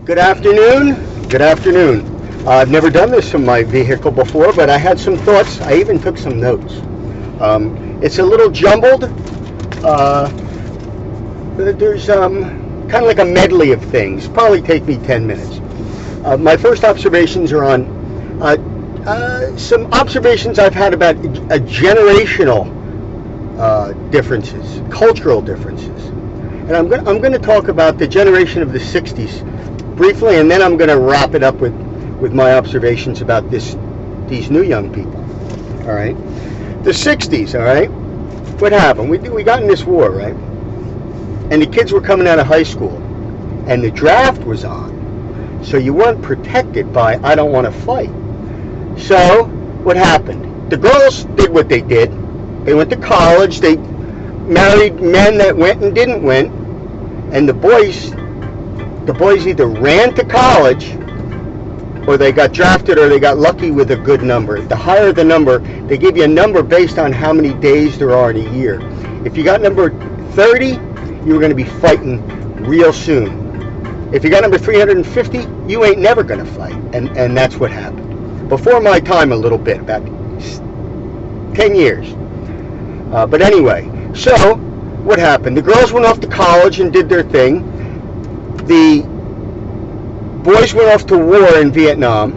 Good afternoon. Good afternoon. I've never done this in my vehicle before, but I had some thoughts. I even took some notes. It's a little jumbled. There's kind of like a medley of things. Probably take me 10 minutes. My first observations are on some observations I've had about generational differences, cultural differences. And I'm going to talk about the generation of the 60s briefly, and then I'm going to wrap it up with my observations about these new young people. All right, the 60s. All right, what happened? We got in this war, right? And the kids were coming out of high school, and the draft was on, so you weren't protected by "I don't want to fight." So what happened? The girls did what they did. They went to college. They married men that went and didn't win, and the boys either ran to college or they got drafted or they got lucky with a good number. The higher the number, they give you a number based on how many days there are in a year. If you got number 30, you were going to be fighting real soon. If you got number 350, you ain't never going to fight. And that's what happened. Before my time a little bit, about 10 years. But anyway, so what happened? The girls went off to college and did their thing. The boys went off to war in Vietnam,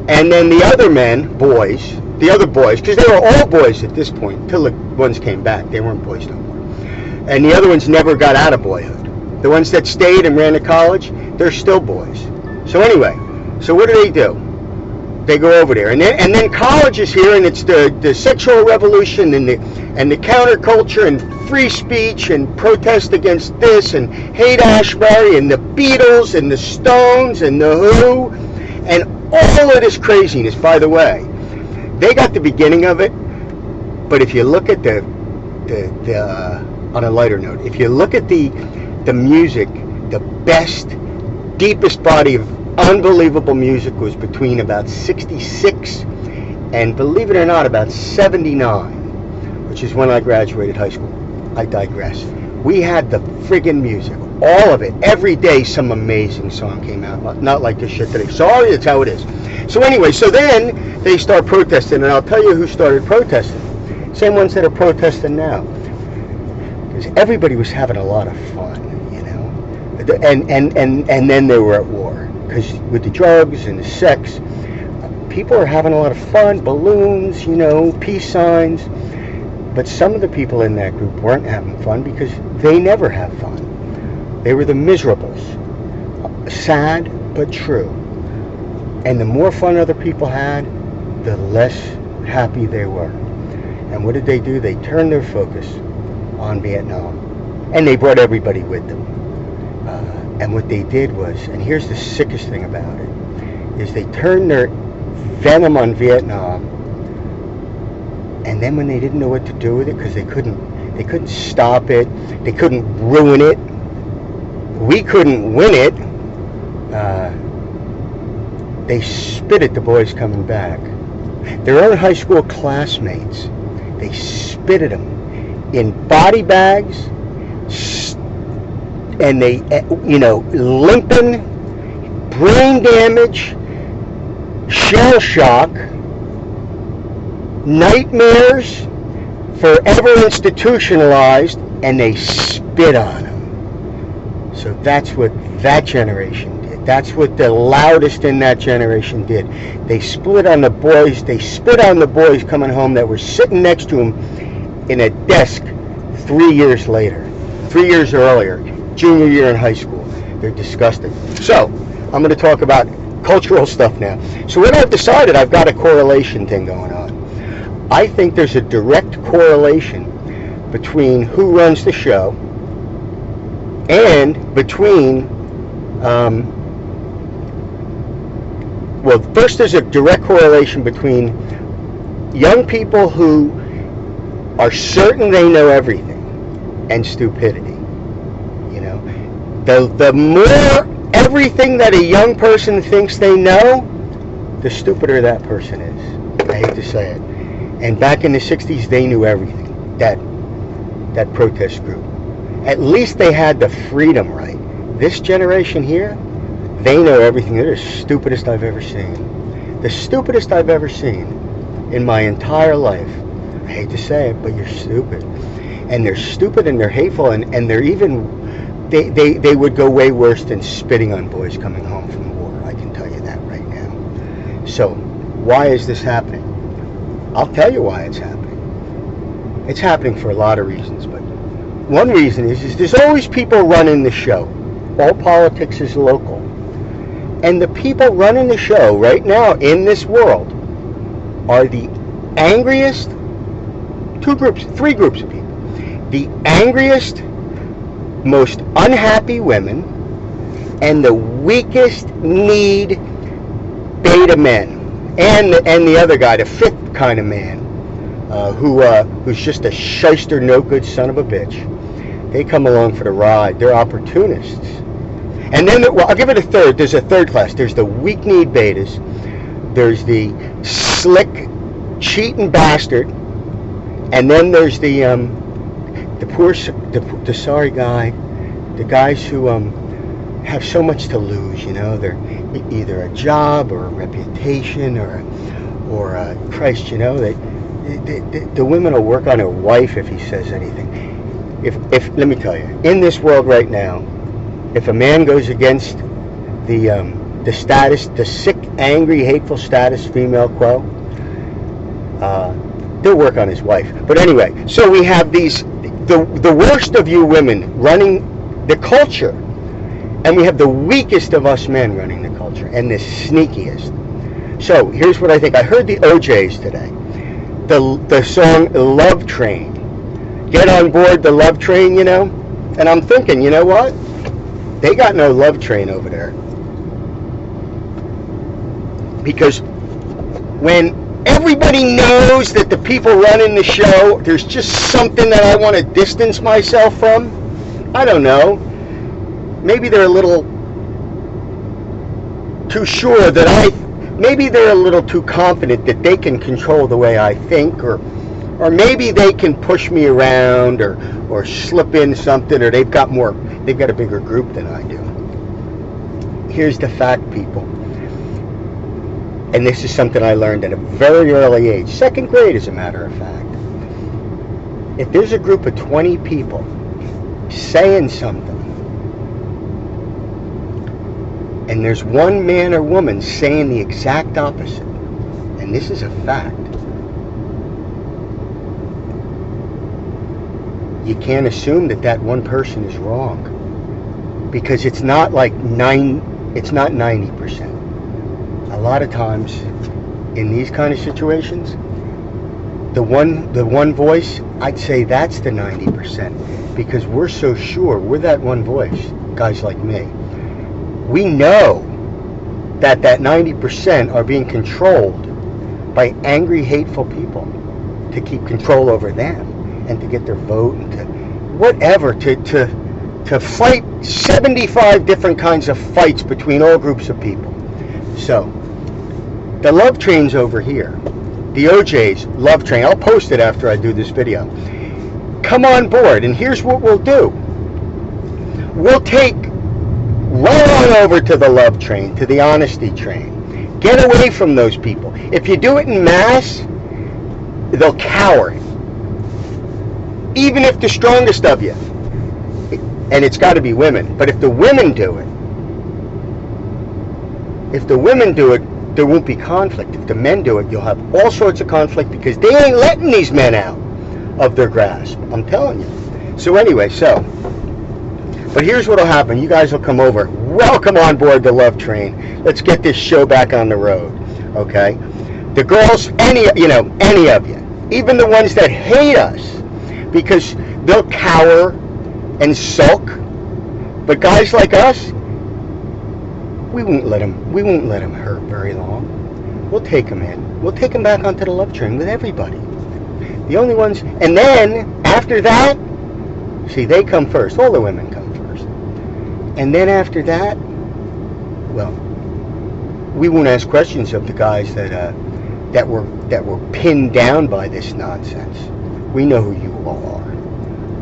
and then the other boys, because they were all boys at this point, until the ones came back. They weren't boys no more. And the other ones never got out of boyhood. The ones that stayed and ran to college, they're still boys. So anyway, so what do? They go over there, and then college is here, and it's the sexual revolution and the counterculture and free speech and protest against this and hate Ashbury and the Beatles and the Stones and the Who and all of this craziness. By the way, they got the beginning of it, but if you look at the on a lighter note, if you look at the music, the best, deepest body of unbelievable music was between about 66 and, believe it or not, about 79, which is when I graduated high school. I digress. We had the friggin' music, all of it. Every day some amazing song came out, not like this shit today. Sorry, that's how it is. So anyway, so then they start protesting, and I'll tell you who started protesting. Same ones that are protesting now. Because everybody was having a lot of fun, you know. And then they were at war. Because with the drugs and the sex, people are having a lot of fun, balloons, you know, peace signs. But some of the people in that group weren't having fun because they never have fun. They were the miserables. Sad, but true. And the more fun other people had, the less happy they were. And what did they do? They turned their focus on Vietnam. And they brought everybody with them. And what they did was, and here's the sickest thing about it, is they turned their venom on Vietnam, and then when they didn't know what to do with it, because they couldn't stop it, they couldn't ruin it, we couldn't win it, they spit at the boys coming back. Their own high school classmates, they spit at them in body bags, and they, you know, limping, brain damage, shell shock, nightmares, forever institutionalized, and they spit on them. So that's what that generation did. That's what the loudest in that generation did. They spit on the boys. They spit on the boys coming home that were sitting next to them in a desk 3 years later, 3 years earlier. Junior year in high school. They're disgusting. So, I'm going to talk about cultural stuff now. So what I've decided, I've got a correlation thing going on. I think there's a direct correlation between who runs the show and between, well, first there's a direct correlation between young people who are certain they know everything and stupidity. The more everything that a young person thinks they know, the stupider that person is. I hate to say it. And back in the 60s, they knew everything. That protest group. At least they had the freedom right. This generation here, They know everything. They're the stupidest I've ever seen. The stupidest I've ever seen in my entire life. I hate to say it, but you're stupid. And they're stupid and they're hateful and they're even, they would go way worse than spitting on boys coming home from war. I can tell you that right now. So, why is this happening? I'll tell you why it's happening. It's happening for a lot of reasons, but one reason is there's always people running the show. All politics is local. And the people running the show right now in this world are the angriest, three groups of people. The angriest, most unhappy women, and the weakest need beta men. And the other guy, the fifth kind of man, who's just a shyster, no good son of a bitch. They come along for the ride. They're opportunists. And then, well, I'll give it a third. There's a third class. There's the weak-kneed betas. There's the slick, cheating bastard. And then there's the poor, the sorry guy, the guys who have so much to lose. You know, they're either a job or a reputation or Christ. You know, the women will work on her wife if he says anything. If let me tell you, in this world right now, if a man goes against the status, the sick, angry, hateful status female quo, they'll work on his wife. But anyway, so we have the worst of you women running the culture, and we have the weakest of us men running the culture, and the sneakiest. So here's what I think. I heard the OJs today. The song Love Train. Get on board the love train, you know? And I'm thinking, you know what? They got no love train over there. Because when everybody knows that the people running the show, there's just something that I want to distance myself from. I don't know. Maybe they're a little too sure maybe they're a little too confident that they can control the way I think, or maybe they can push me around or slip in something, or they've got a bigger group than I do. Here's the fact, people. And this is something I learned at a very early age, 2nd grade as a matter of fact. If there's a group of 20 people saying something, and there's one man or woman saying the exact opposite, and this is a fact, you can't assume that one person is wrong, because it's not like 90%. A lot of times in these kind of situations, the one voice, I'd say that's the 90%, because we're so sure, we're that one voice, guys like me. We know that 90% are being controlled by angry, hateful people to keep control over them and to get their vote and to whatever, to fight 75 different kinds of fights between all groups of people. So, the love train's over here. The OJ's love train. I'll post it after I do this video. Come on board, and here's what we'll do. We'll take right on over to the love train, to the honesty train. Get away from those people. If you do it in mass, they'll cower. Even if the strongest of you, and it's got to be women, but if the women do it, there won't be conflict. If the men do it, you'll have all sorts of conflict, because they ain't letting these men out of their grasp. I'm telling you. So anyway, but here's what'll happen. You guys will come over. Welcome on board the love train. Let's get this show back on the road. Okay? The girls, any of you, even the ones that hate us, because they'll cower and sulk. But guys like us, we won't let them hurt very long. We'll take them in. We'll take them back onto the love train with everybody. The only ones, and then after that, see, they come first. All the women come first. And then after that, well, we won't ask questions of the guys that were pinned down by this nonsense. We know who you all are.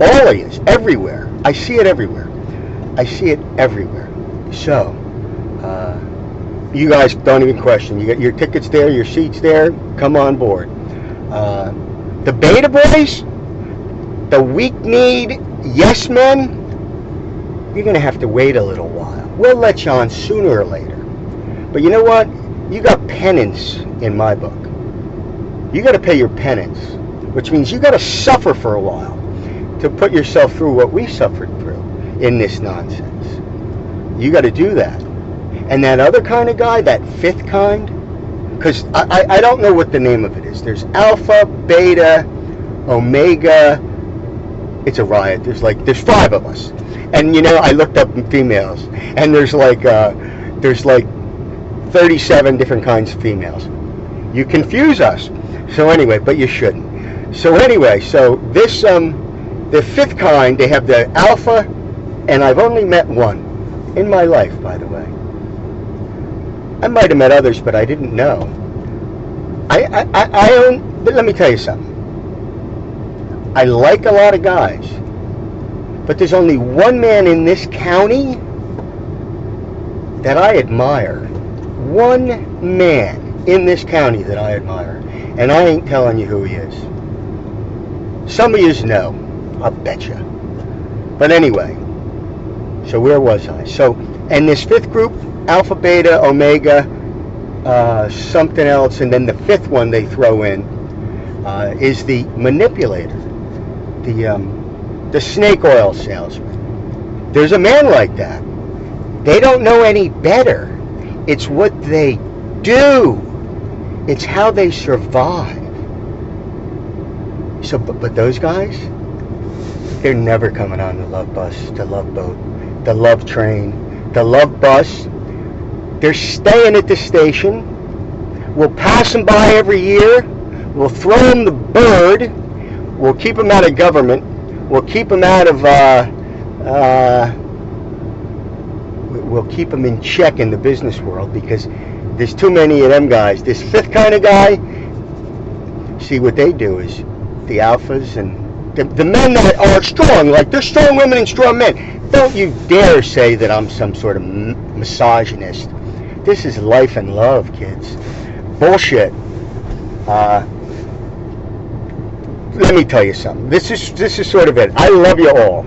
All of you, everywhere. I see it everywhere. So, You guys don't even question. You get your tickets there, your seats there. Come on board. The beta boys, the weak-kneed yes men, you're going to have to wait a little while. We'll let you on sooner or later. But you know what? You got penance in my book. You got to pay your penance, which means you got to suffer for a while to put yourself through what we suffered through in this nonsense. You got to do that. And that other kind of guy, that fifth kind, because I don't know what the name of it is. There's alpha, beta, omega. It's a riot. There's 5 of us. And you know, I looked up females, and there's like 37 different kinds of females. You confuse us. So anyway, but you shouldn't. So anyway, so this the fifth kind, they have the alpha, and I've only met one in my life, by the way. I might have met others, but I didn't know. But let me tell you something. I like a lot of guys, but there's only one man in this county that I admire. One man in this county that I admire, and I ain't telling you who he is. Some of yous know, I'll bet you. But anyway, so where was I? So, and this fifth group, alpha, beta, omega, something else, and then the fifth one they throw in is the manipulator, the snake oil salesman. There's a man like that. They don't know any better. It's what they do. It's how they survive. So, but those guys, they're never coming on the love bus, the love boat, the love train, the love bus. They're staying at the station. We'll pass them by every year. We'll throw them the bird. We'll keep them out of government. We'll keep them out of, we'll keep them in check in the business world because there's too many of them guys. This fifth kind of guy, see what they do is the alphas and the men that are strong, like there's strong women and strong men. Don't you dare say that I'm some sort of misogynist. This is life and love, kids. Bullshit. Let me tell you something. This is sort of it. I love you all,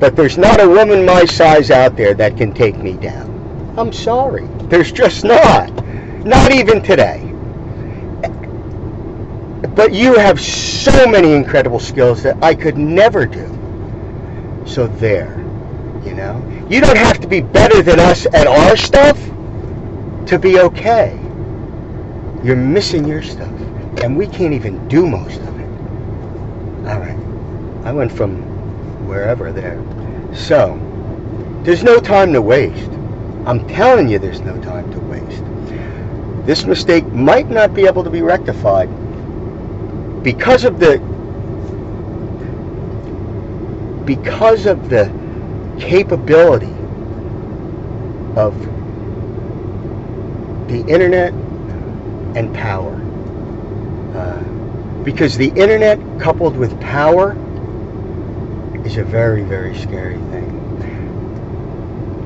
but there's not a woman my size out there that can take me down. I'm sorry. There's just not. Not even today. But you have so many incredible skills that I could never do. So there, you know. You don't have to be better than us at our stuff to be okay. You're missing your stuff, and we can't even do most of it. All right. I went from wherever there. So, there's no time to waste. I'm telling you there's no time to waste. This mistake might not be able to be rectified because of the capability of the internet and power. Because the internet coupled with power is a very, very scary thing.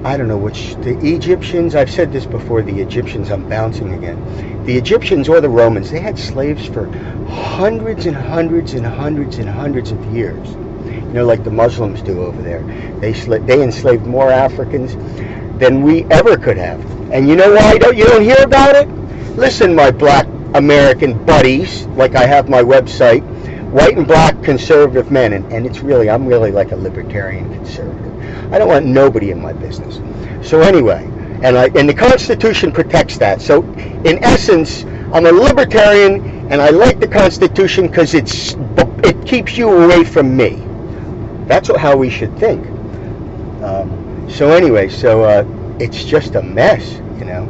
I don't know which, the Egyptians, I've said this before, the Egyptians, I'm bouncing again. The Egyptians or the Romans, they had slaves for hundreds and hundreds and hundreds and hundreds of years. You know, like the Muslims do over there. They enslaved more Africans than we ever could have. And you know why you don't hear about it? Listen, my black American buddies, like I have my website, White and Black Conservative Men, and it's really, I'm really like a libertarian conservative. I don't want nobody in my business. So anyway, and the Constitution protects that. So in essence, I'm a libertarian, and I like the Constitution because it keeps you away from me. That's how we should think. So anyway, it's just a mess, you know.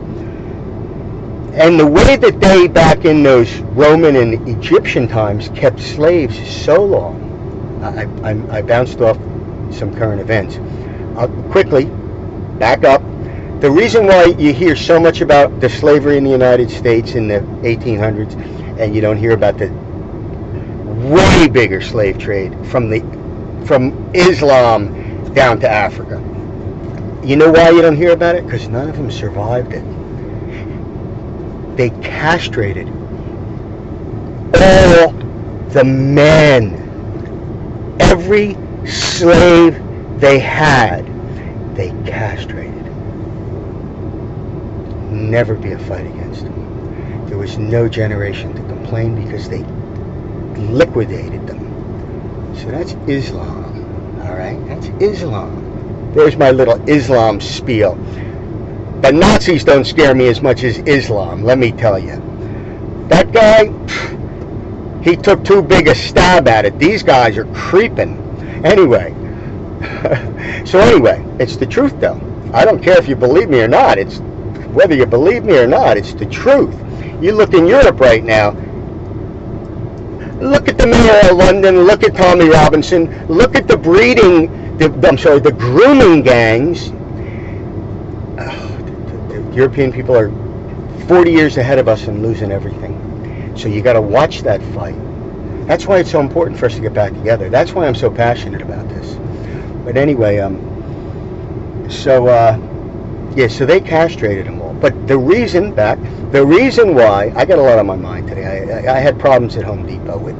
And the way that they, back in those Roman and Egyptian times, kept slaves so long, I bounced off some current events. I'll quickly back up. The reason why you hear so much about the slavery in the United States in the 1800s, and you don't hear about the way bigger slave trade from Islam down to Africa, You know why you don't hear about it? Because none of them survived it. They castrated all the men. Every slave they had, they castrated. Never be a fight against them. There was no generation to complain because they liquidated them. So that's Islam, all right? That's Islam. There's my little Islam spiel. But Nazis don't scare me as much as Islam, let me tell you. That guy, he took too big a stab at it. These guys are creeping. Anyway, so anyway, it's the truth though. I don't care if you believe me or not. It's whether you believe me or not, it's the truth. You look in Europe right now, look at the mayor of London, look at Tommy Robinson, look at the the grooming gangs. The European people are 40 years ahead of us and losing everything. So you got to watch that fight. That's why it's so important for us to get back together. That's why I'm so passionate about this. But anyway, so they castrated them all. But the reason why, I got a lot on my mind today. I had problems at Home Depot with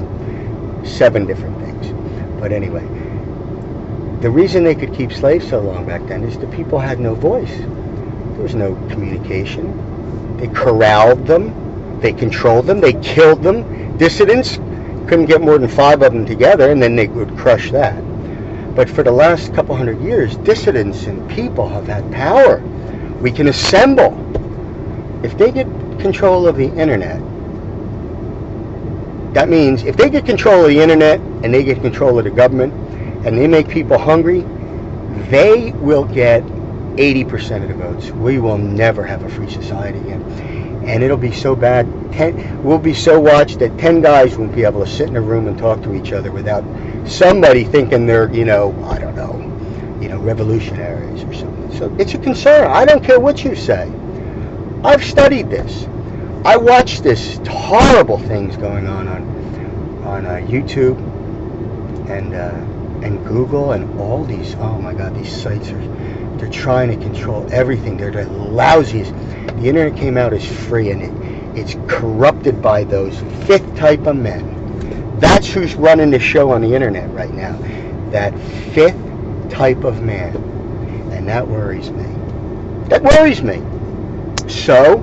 7 different things. But anyway, the reason they could keep slaves so long back then is the people had no voice. There was no communication. They corralled them. They controlled them. They killed them. Dissidents couldn't get more than 5 of them together, and then they would crush that. But for the last couple hundred years, dissidents and people have had power. We can assemble. If they get control of the internet, that means if they get control of the internet and they get control of the government and they make people hungry, they will get 80% of the votes. We will never have a free society again. And it'll be so bad. We'll be so watched that 10 guys won't be able to sit in a room and talk to each other without somebody thinking they're, revolutionaries or something. So it's a concern. I don't care what you say. I've studied this. I watched this horrible things going on YouTube and Google and all these. Oh my God, these sites they're trying to control everything. They're the lousiest. The internet came out as free, and it's corrupted by those 5th type of men. That's who's running the show on the internet right now. That 5th type of man. And that worries me. That worries me. So,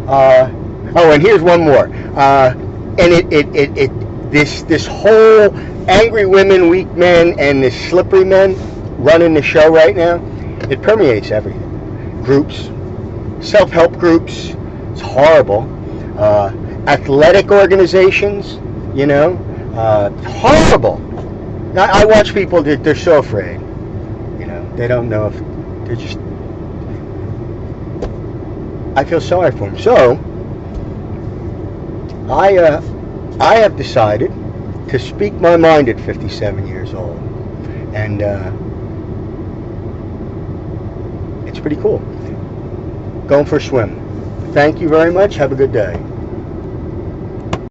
and here's one more. This whole angry women, weak men, and this slippery men running the show right now, it permeates everything. Groups, self-help groups, it's horrible. Athletic organizations, horrible. I watch people that they're so afraid. They don't know if they're just. I feel sorry for them. So I have decided to speak my mind at 57 years old, and it's pretty cool. Going for a swim. Thank you very much. Have a good day.